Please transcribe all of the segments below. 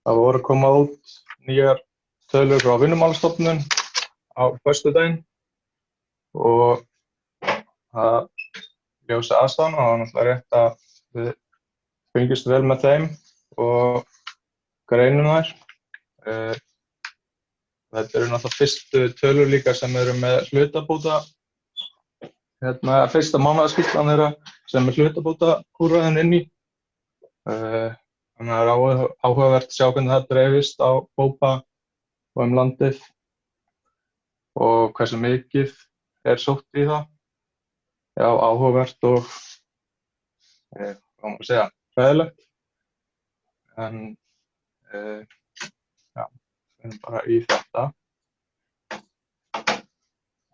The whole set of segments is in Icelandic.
Það voru að koma út nýjar tölur frá Vinnumálastofnun á föstudaginn og það ljósi aðstæðna og það var náttúrulega rétt að við fylgjumst vel með þeim og greinum þær. Þetta eru náttúrulega fyrstu tölur líka sem eru með hlutabóta, fyrsta mánaðarskýrslan þeirra sem er hlutabótaúrræðin inn í. Þannig að það er áhugavert að sjá hvernig það dreifist á hópa og landið og hversu mikið er sótt í það. Já, áhugavert og hvað má segja, hræðilegt. En já, við erum bara í þetta.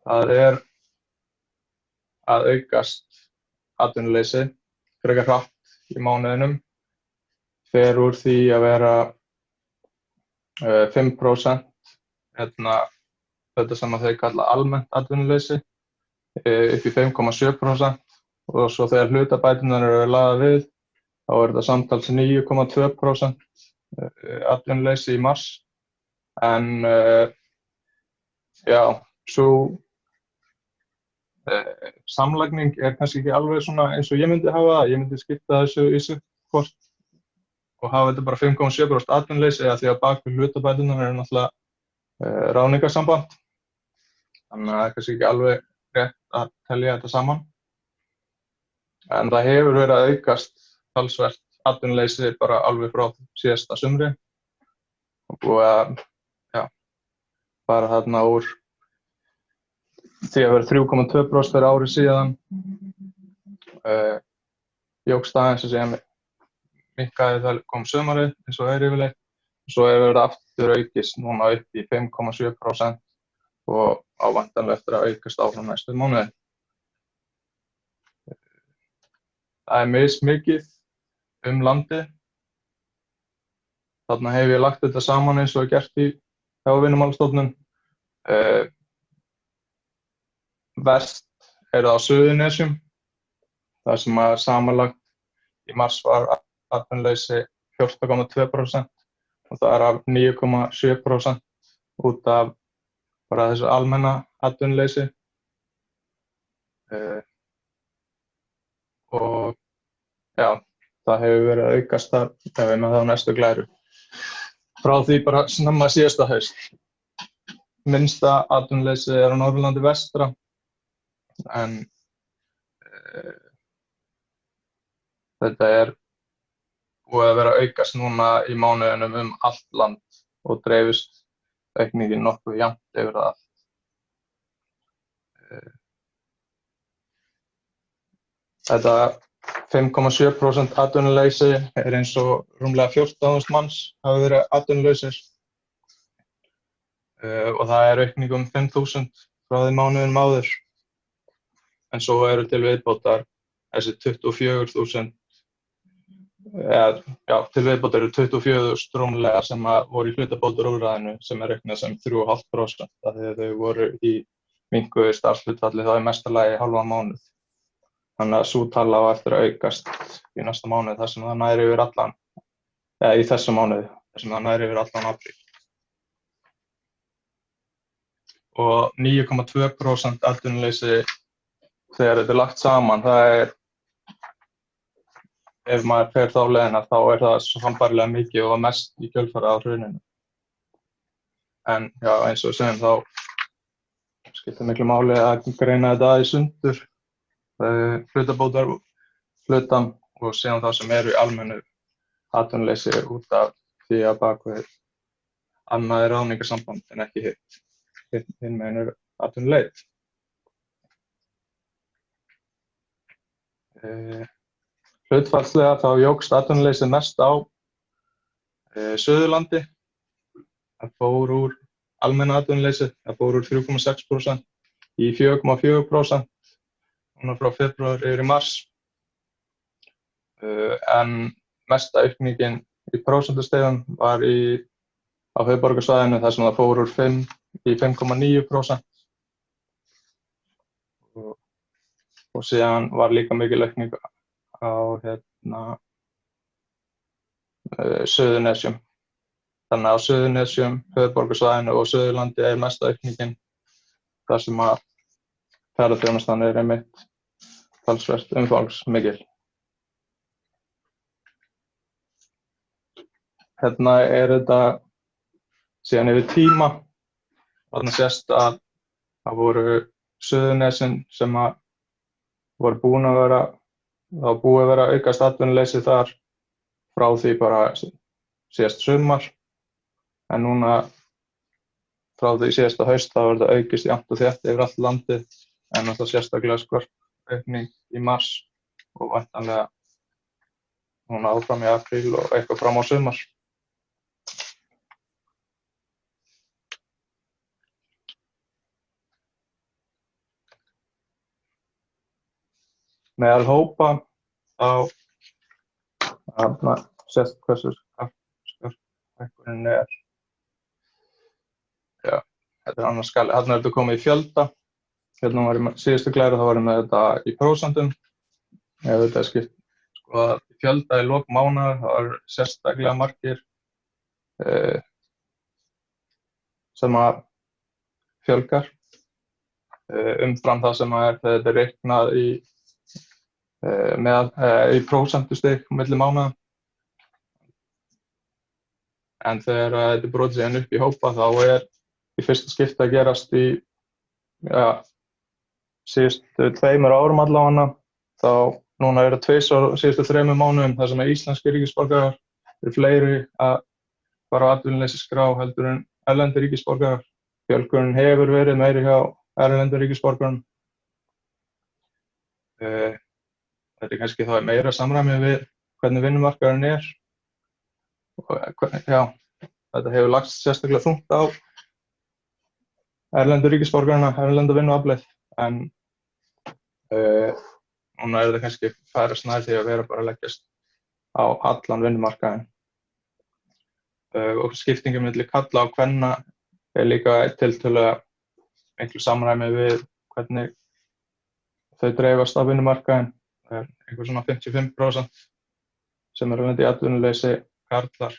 Það er að aukast atvinnuleysi frekar hratt í mánuðinum. Fer úr því að vera 5%, þetta sem að þau kalla almennt atvinnuleysi, upp í 5,7% og svo þegar hlutabæturnar eru lagðar við, þá er þetta samtals 9,2% atvinnuleysi í mars. En já, svo samlagning er kannski ekki alveg svona eins og ég myndi hafa það. Ég myndi skipta þessu í sig hvort og hafa þetta bara 5,7% atvinnuleysi eða því að bak við hlutabæturnar eru náttúrulega ráðningarsamband. Þannig að það er kannski ekki alveg rétt að telja þetta saman. En það hefur verið að aukast talsvert atvinnuleysi bara alveg frá síðasta sumri og búið að fara þarna úr því að vera 3,2% fyrir ári síðan. Jókst aðeins að segja minnkaði það kom sumarið eins og yfirleitt. Svo hefur það aftur aukist núna upp í 5,7% og væntanlega eftir að aukast áfram næstu mánuði. Það er mismikið landið. Þarna hef ég lagt þetta saman eins og gert í hjá Vinnumálastofnun. Verst er það á Suðurnesjum, þar sem að samanlagt í mars var atvinnuleysi 14,2% og það er af 9,7% út af bara þessu almenna atvinnuleysi. Og já, það hefur verið að aukast þar ef við með það á næstu glæru. Frá því bara snemma síðasta haust. Minnsta atvinnuleysi er á Norðurlandi vestra en þetta er búið að vera að aukast núna í mánuðinum allt land og dreifist aukningin nokkuð jafnt yfir það allt. Þetta 5,7% atvinnuleysi er eins og rúmlega 14.000 manns hafa verið atvinnulausir og það er aukning 5.000 frá því mánuðinum áður. En svo eru til viðbótar þessi 24.000 til viðbótar eru 24.000 rúmlega sem voru í hlutabótaúrræðinu sem er reiknað sem 3,5% af því að þau voru í minnkuðu starfshlutfalli þá í mesta lagi hálfan mánuð. Þannig að sú tala á eftir að aukast í næsta mánuð þar sem það nær yfir allan, í þessu mánuði þar sem það nær yfir allan apríl. Og 9,2% atvinnuleysi þegar þetta er lagt saman, það er ef maður fer þá leiðina þá er það sambærilega mikið og mest í kjölfarið á hruninu. En já, eins og við segjum þá skiptir miklu máli að greina þetta í sundur, hlutabótar hlutan og síðan það sem eru í almennu atvinnuleysi út af því að bak við annað er ráðningarsamband en ekki hitt. Hinn megin er atvinnuleit. Hlutfallslega þá jókst atvinnuleysi mest á Suðurlandi. Það fór úr almenna atvinnuleysi, það fór úr 3,6% í 4,4% núna frá febrúar yfir í mars. En mesta aukningin í prósentustigum var á höfuðborgarsvæðinu þar sem það fór úr 5 í 5,9%. Og síðan var líka mikil aukning á Suðurnesjum Þannig á Suðurnesjum, höfuðborgarsvæðinu og Suðurlandi mesta aukningin þar sem að ferðaþjónustan einmitt talsvert umfangsmikil. Hérna þetta síðan yfir tíma. Þarna sést að það voru Suðurnesin sem að voru búið að vera aukast atvinnuleysi þar frá því bara síðast sumar, en núna frá því síðasta haust þá var þetta aukist jafnt og þétt yfir allt landið, en náttúrulega sérstaklega skvört aukning í mars og væntanlega núna áfram í apríl og eitthvað fram á sumar. Meðal hópa þá sést hversu skört hækkunin er. Já, þetta annar skali. Þarna þetta komið í fjölda. Hérna var í síðustu glæru, þá varum við þetta í prósentum. Ef þetta skipt í fjölda í lok mánaðar, það var sérstaklega margir sem að fjölgar umfram það sem að þetta reiknað í prósentustig milli mánaða. En þegar þetta brotið sig upp í hópa þá í fyrsta skipti að gerast í síðustu 2 árum allavega. Þá núna það tvisvar síðustu 3 mánuðum þar sem íslenskir ríkisborgarar fleiri að fara á atvinnuleysisskrá heldur en erlendir ríkisborgarar. Fjölgunin hefur verið meiri hjá erlendum ríkisborgurum. Þetta kannski þá meira samræmi við hvernig vinnumarkaðurinn er. Já, þetta hefur lagst sérstaklega þungt á erlendu ríkisborgarana, erlenda vinnuaflið, en núna þetta kannski færast nær því að vera bara að leggjast á allan vinnumarkaðinn. Og skiptingin milli karla og kvenna líka tiltölulega miklu samræmi við hvernig þau dreifast á vinnumarkaðinn. Það einhver svona 55% sem lent í atvinnuleysi karlar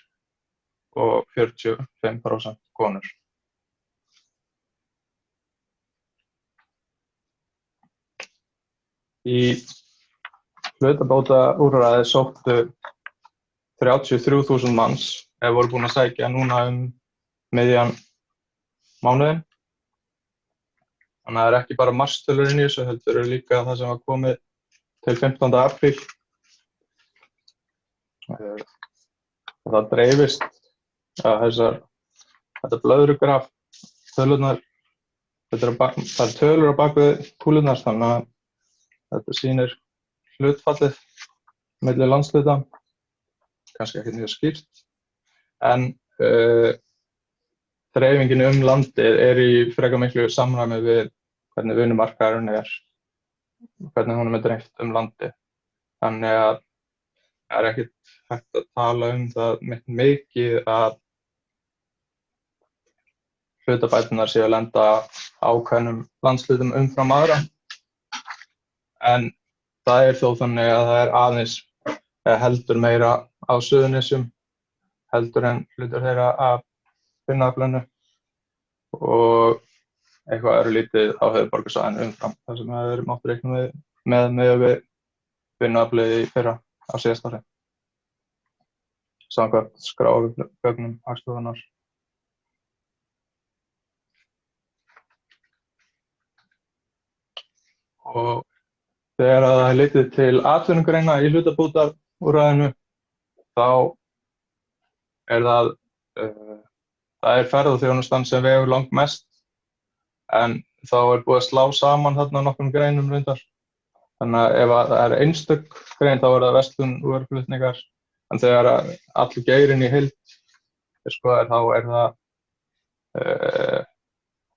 og 45% konur. Í hlutabótaúrræði sóttu 33.000 manns voru búin að sækja núna miðjan mánuðinn. Þannig að það ekki bara marstölurinn í þessu, heldur líka það sem var komið til 15. apríl. Það dreifist þetta blöðrugraf tölurnar, það tölur á bakvið kúlurnar, þannig að þetta sýnir hlutfallið milli landshluta, kannski ekki mjög skýrt, en dreifingin landið í frekar miklu samræmi við hvernig vinnumarkaðurinn hvernig honum dreift landið. Þannig að það ekkert hægt að tala það mikið að hlutabæturnar séu að lenda ákveðnum landshlutum umfram aðra. En það þó þannig að það aðeins heldur meira á Suðurnesjum heldur en hlutur þeirra af vinnuaflinu og eitthvað lítið á höfuðborgarsvæðinu umfram þar sem það mátt reikna með við vinnuaflið í fyrra á síðasta ári. Samkvæmt skrárgögnum Hagstofunnar. Og þegar það litið til atvinnugreina í hlutabótaúrræðinu, þá það ferðaþjónustan sem vegur langmest, en þá búið að slá saman þarna nokkrum greinum reyndar. Þannig að ef það einstök grein þá það verslun og vöruflutningar, en þegar allur geirinn í heild skoðaður þá það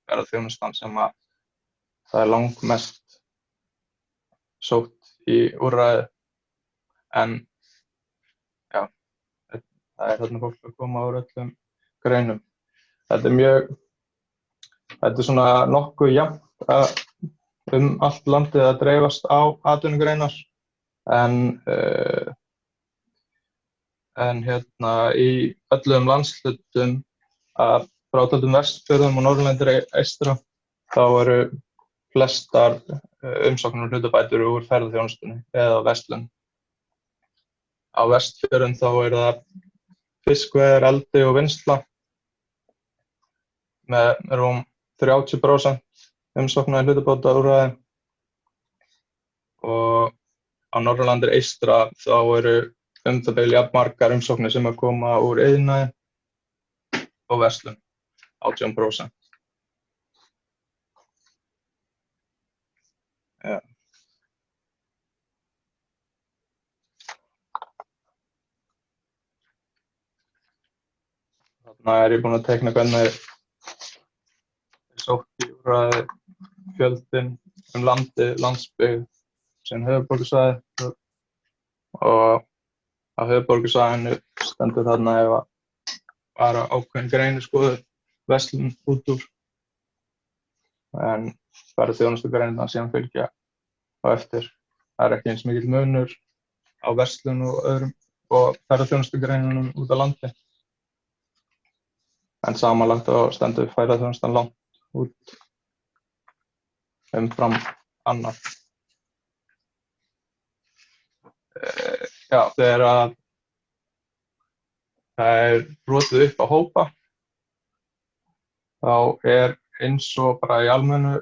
ferðaþjónustan sem það langmest sótt í úrræði. En já, það þarna fólk að koma úr öllum greinum. Þetta svona nokkuð jafnt allt landið að dreifast á atvinnugreinar, en En í öllum landshlutum að frátöldum Vestfjörðum og Norðurlandi eystra þá eru flestar umsóknir um hlutabætur úr ferðaþjónustunni eða verslun. Á Vestfjörðum þá það fiskveiðar, eldi og vinnsla með rúm 30% umsókna í hlutabótaúrræði og á Norðurlandi eystra þá eru það bil jafn margar umsóknir sem að koma úr iðnaði og verslun, 18%. Ja. Þarna ég búinn að teikna hvernig sótt í úrræði fjöldinn landið, landsbyggð sem höfuðborgarsvæði og á höfuðborgarsvæðinu stendur þarna ef að bara ákveðin grein skoðuð verslun út úr en ferðaþjónustugreinar síðan fylgja á eftir. Það ekki eins mikill munur á verslun og öðrum og ferðaþjónustugreinunum út á landi. En samanlagt þá stendur ferðaþjónustan langt út umfram annar. Já, þegar að það brotið upp á hópa þá eins og bara í almennu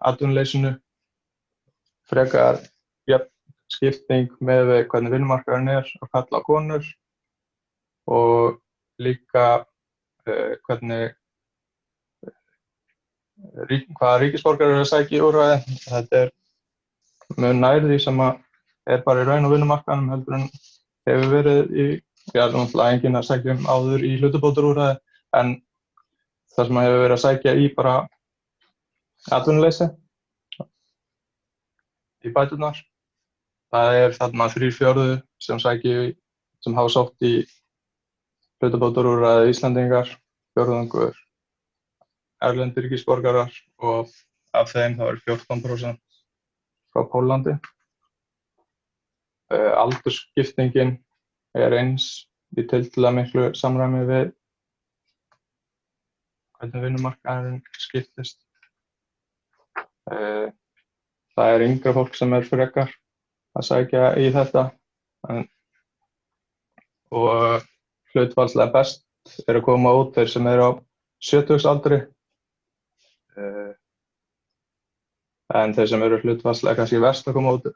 atvinnuleysinu frekar jöfn skipting með hvernig vinnumarkaðurinn á karla og konur og líka hvernig hvaða ríkisborgarar eru að sækja í úrræði. Þetta mun nær því sem að bara í raun á vinnumarkaðnum heldur en hefur verið í, náttúrulega enginn að sækja áður í hlutabótaúrræði en það sem hefur verið að sækja í bara atvinnuleysi í bæturnar. Það þarna 3/4 sem hafa sótt í hlutabótaúrræði Íslendingar, fjórðungur erlendir ríkisborgarar og af þeim þá 14% frá Póllandi. Aldursskiptingin eins í tiltölulega miklu samræmi við hvernig vinnumarkaðurinn skiptist. Það yngra fólk sem frekar að sækja í þetta og hlutfallslega best að koma út þeir sem á 70-aldri en þeir sem hlutfallslega kannski verst að koma út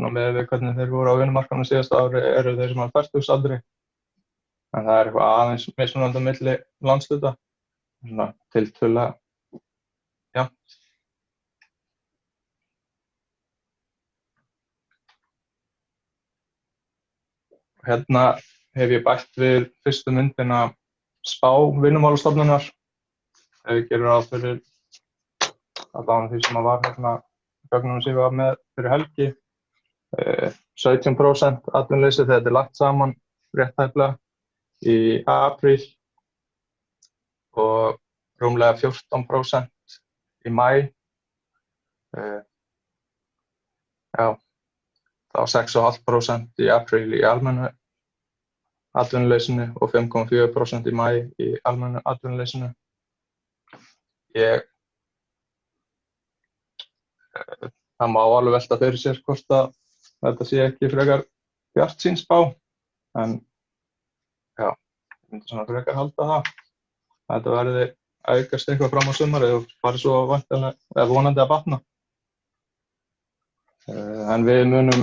með hvernig þeir voru á vinnumarkaðnum síðasta ári þeir sem á 40-aldri en það eitthvað aðeins mismunandi á milli landshluta tiltölulega jafnt. Hérna hef ég bætt við fyrstu myndina spá Vinnumálastofnunar. Ef ég gerir ráð fyrir allavega því sem var gögnunum sem ég var með fyrir helgi. 17% atvinnuleysi þegar þetta lagt saman rétt tæplega í apríl og rúmlega 14% í maí. Þá 6,5% í apríl í almennu atvinnuleysinu og 5,4% í maí í almennu atvinnuleysinu. Það má alveg velta fyrir sér hvort að þetta sé ekki frekar bjartsýn spá, en ég myndi frekar halda það. Þetta verði aukast eitthvað fram á sumarið og farið svo vonandi að batna. En við munum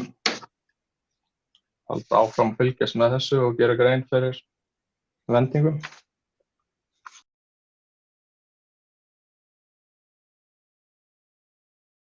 halda áfram fylgjast með þessu og gera grein fyrir vendingum.